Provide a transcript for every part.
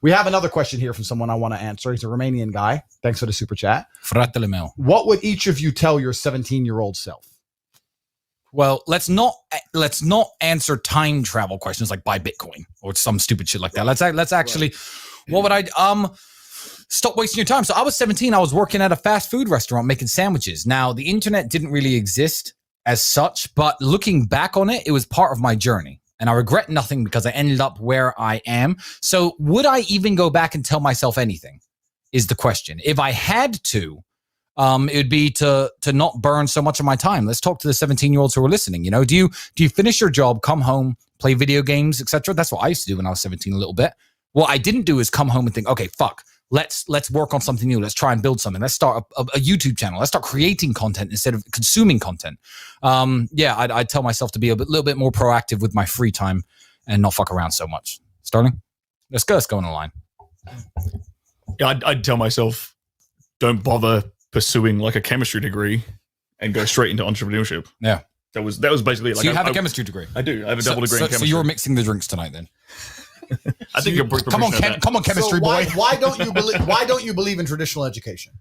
We have another question here from someone I want to answer. He's a Romanian guy. Thanks for the super chat. Fratele meu. What would each of you tell your 17-year-old self? Well, let's not answer time travel questions like buy Bitcoin or some stupid shit like that. Let's actually, what would I stop wasting your time? So I was 17. I was working at a fast food restaurant making sandwiches. Now the internet didn't really exist as such, but looking back on it, it was part of my journey. And I regret nothing because I ended up where I am. So would I even go back and tell myself anything is the question. If I had to, it would be to not burn so much of my time. Let's talk to the 17-year-olds who are listening. You know, do you finish your job, come home, play video games, etc.? That's what I used to do when I was 17 a little bit. What I didn't do is come home and think, okay, fuck, let's work on something new. Let's try and build something. Let's start a YouTube channel. Let's start creating content instead of consuming content. I'd tell myself to be a little bit more proactive with my free time and not fuck around so much. Sterling, let's go on the line. Yeah, I'd tell myself, don't bother pursuing like a chemistry degree and go straight into entrepreneurship. Yeah. That was basically it. So you have a chemistry degree? I do. I have a double degree in chemistry. So you were mixing the drinks tonight then? I think you're come on, chemistry boy. Why don't you believe in traditional education?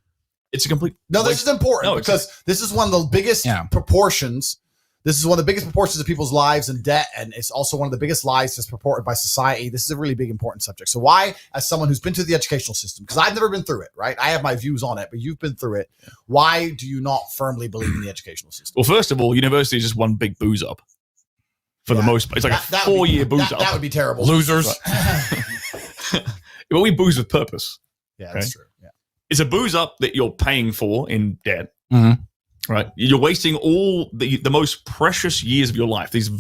It's a complete. No, this is important because this is one of the biggest proportions. This is one of the biggest proportions of people's lives and debt, and it's also one of the biggest lies that's purported by society. This is a really big, important subject. So why, as someone who's been through the educational system, because I've never been through it, right? I have my views on it, but you've been through it. Why do you not firmly believe in the educational system? Well, first of all, university is just one big booze up. For the most part. It's like a 4-year booze up. That would be terrible. Losers. But we booze with purpose. Yeah, that's true. Yeah. It's a booze up that you're paying for in debt. Mm-hmm. Right? You're wasting all the most precious years of your life. These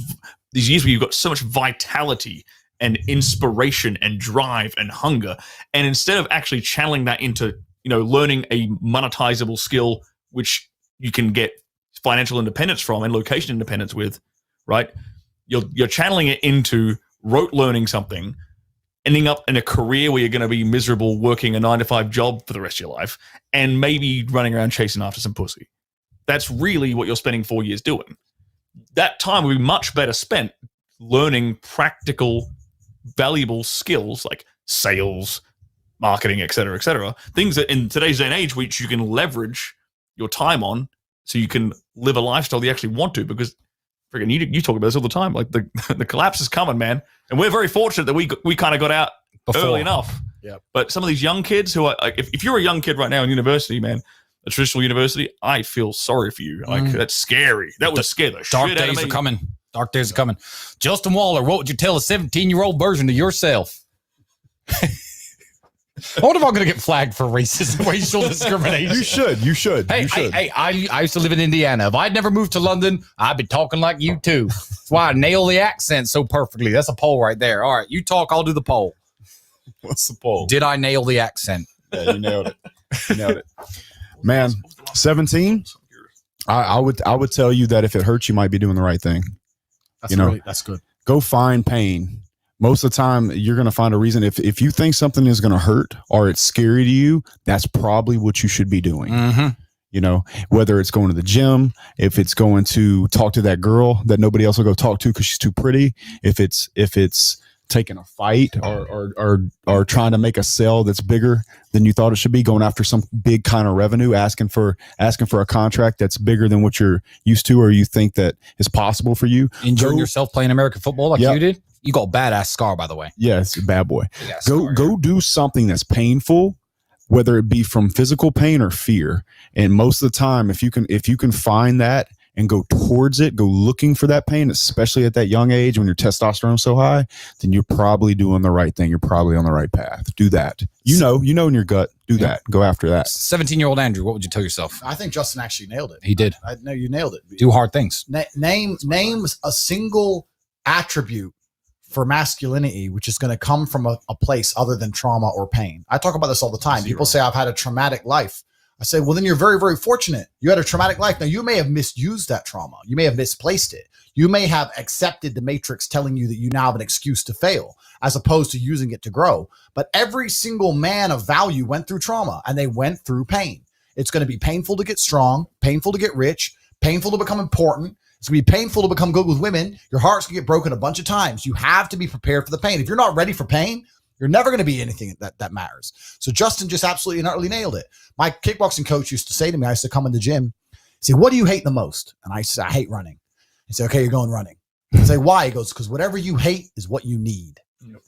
years where you've got so much vitality and inspiration and drive and hunger. And instead of actually channeling that into, learning a monetizable skill, which you can get financial independence from and location independence with, right? You're channeling it into rote learning something, ending up in a career where you're going to be miserable working a 9-to-5 job for the rest of your life and maybe running around chasing after some pussy. That's really what you're spending 4 years doing. That time would be much better spent learning practical, valuable skills like sales, marketing, et cetera, things that in today's day and age, which you can leverage your time on so you can live a lifestyle you actually want to, because freaking you talk about this all the time. Like the collapse is coming, man. And we're very fortunate that we kind of got out early enough. Yep. But some of these young kids who are, if you're a young kid right now in university, man, a traditional university, I feel sorry for you. Like, that's scary. That would scare the shit out of me. Dark days are coming. Dark days are coming. Justin Waller, what would you tell a 17-year-old version of yourself? I wonder if I'm going to get flagged for racism, racial discrimination. You should. Hey, I used to live in Indiana. If I'd never moved to London, I'd be talking like you too. That's why I nail the accent so perfectly. That's a poll right there. All right, you talk, I'll do the poll. What's the poll? Did I nail the accent? Yeah, you nailed it. Man, 17. I would tell you that if it hurts, you might be doing the right thing. That's good. Go find pain. Most of the time, you're going to find a reason. If you think something is going to hurt or it's scary to you, that's probably what you should be doing. Mm-hmm. Whether it's going to the gym, if it's going to talk to that girl that nobody else will go talk to because she's too pretty, if it's taking a fight or trying to make a sale that's bigger than you thought it should be, going after some big kind of revenue, asking for a contract that's bigger than what you're used to or you think that is possible for you. Enjoying yourself playing American football like you did? You got a badass scar, by the way. Yeah, it's a bad boy. Go do something that's painful, whether it be from physical pain or fear. And most of the time, if you can find that and go towards it, go looking for that pain, especially at that young age when your testosterone's so high, then you're probably doing the right thing. You're probably on the right path. Do that. You know in your gut. Do that. Go after that. 17-year-old Andrew, what would you tell yourself? I think Justin actually nailed it. He did. No, you nailed it. Do hard things. Name a single attribute for masculinity, which is going to come from a place other than trauma or pain. I talk about this all the time. People say, I've had a traumatic life. I say, well, then you're very, very fortunate. You had a traumatic life. Now, you may have misused that trauma. You may have misplaced it. You may have accepted the matrix telling you that you now have an excuse to fail, as opposed to using it to grow. But every single man of value went through trauma, and they went through pain. It's going to be painful to get strong, painful to get rich, painful to become important. It's going to be painful to become good with women. Your heart's going to get broken a bunch of times. You have to be prepared for the pain. If you're not ready for pain, You're never going to be anything that matters. So Justin just absolutely and utterly nailed it. My kickboxing coach used to say to me, I used to come in the gym, say, what do you hate the most? And I said, I hate running. He said, okay, you're going running. I say, why? He goes, because whatever you hate is what you need. Yep.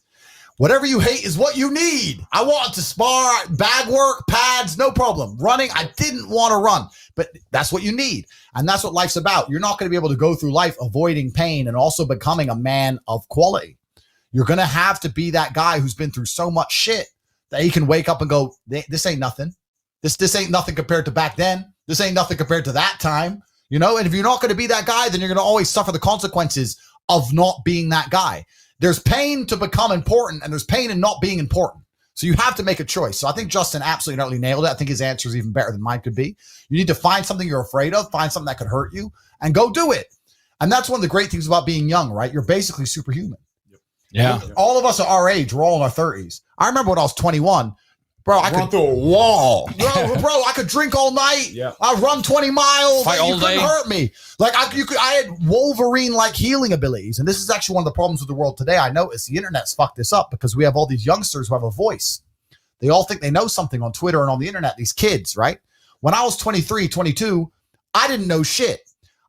Whatever you hate is what you need. I wanted to spar, bag work, pads, no problem. Running, I didn't want to run, but that's what you need. And that's what life's about. You're not going to be able to go through life avoiding pain and also becoming a man of quality. You're going to have to be that guy who's been through so much shit that he can wake up and go, this ain't nothing. This ain't nothing compared to back then. This ain't nothing compared to that time. You know, and if you're not going to be that guy, then you're going to always suffer the consequences of not being that guy. There's pain to become important, and there's pain in not being important. So you have to make a choice. So I think Justin absolutely utterly nailed it. I think his answer is even better than mine could be. You need to find something you're afraid of, find something that could hurt you, and go do it. And that's one of the great things about being young, right? You're basically superhuman. Yeah. All of us are our age. We're all in our 30s. I remember when I was 21, bro, I Run through a wall. Bro, I could drink all night. Yeah. I run 20 miles. Fight all day. You couldn't hurt me. Like I had Wolverine-like healing abilities. And this is actually one of the problems with the world today. I noticed the internet's fucked this up because we have all these youngsters who have a voice. They all think they know something on Twitter and on the internet, these kids, right? When I was 23, 22, I didn't know shit.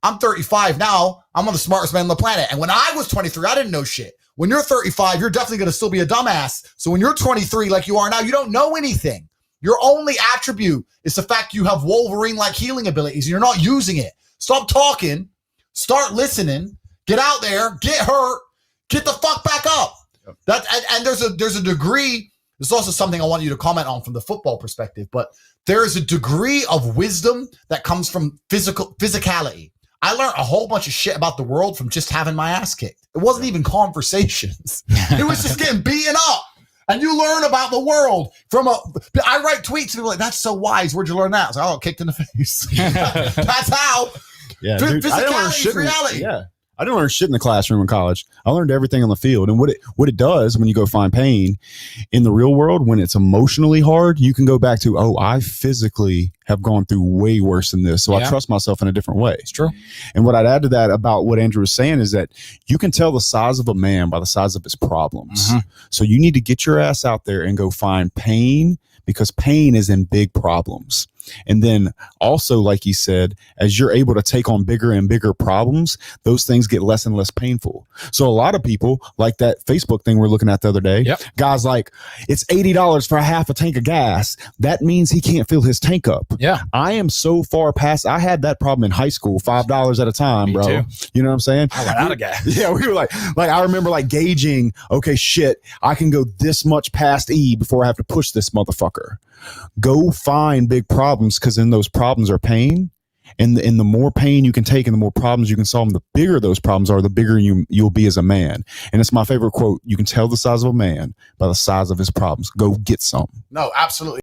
I'm 35 now. I'm one of the smartest men on the planet. And when I was 23, I didn't know shit. When you're 35, you're definitely going to still be a dumbass. So when you're 23, like you are now, you don't know anything. Your only attribute is the fact you have Wolverine-like healing abilities and you're not using it. Stop talking, start listening, get out there, get hurt, get the fuck back up. That and there's a degree. There's also something I want you to comment on from the football perspective, but there is a degree of wisdom that comes from physicality. I learned a whole bunch of shit about the world from just having my ass kicked. It wasn't even conversations. It was just getting beaten up. And you learn about the world I write tweets and people are like, that's so wise. Where'd you learn that? I was like, oh, kicked in the face. That's how. Yeah, dude, physicality is reality. Yeah. I didn't learn shit in the classroom in college. I learned everything on the field. And what it does when you go find pain in the real world, when it's emotionally hard, you can go back to, oh, I physically have gone through way worse than this. So I trust myself in a different way. It's true. And what I'd add to that about what Andrew was saying is that you can tell the size of a man by the size of his problems. Mm-hmm. So you need to get your ass out there and go find pain, because pain is in big problems. And then also, like he said, as you're able to take on bigger and bigger problems, those things get less and less painful. So a lot of people, like that Facebook thing we're looking at the other day, guys like, it's $80 for a half a tank of gas. That means he can't fill his tank up. Yeah. I am so far past. I had that problem in high school, $5 at a time, Me bro. Too. You know what I'm saying? I ran out of gas. Yeah, we were like I remember like gauging, okay, shit, I can go this much past E before I have to push this motherfucker. Go find big problems, because in those problems are pain, and the more pain you can take and the more problems you can solve, the bigger those problems are, the bigger you'll be as a man. And it's my favorite quote: you can tell the size of a man by the size of his problems. Go get some. No, absolutely.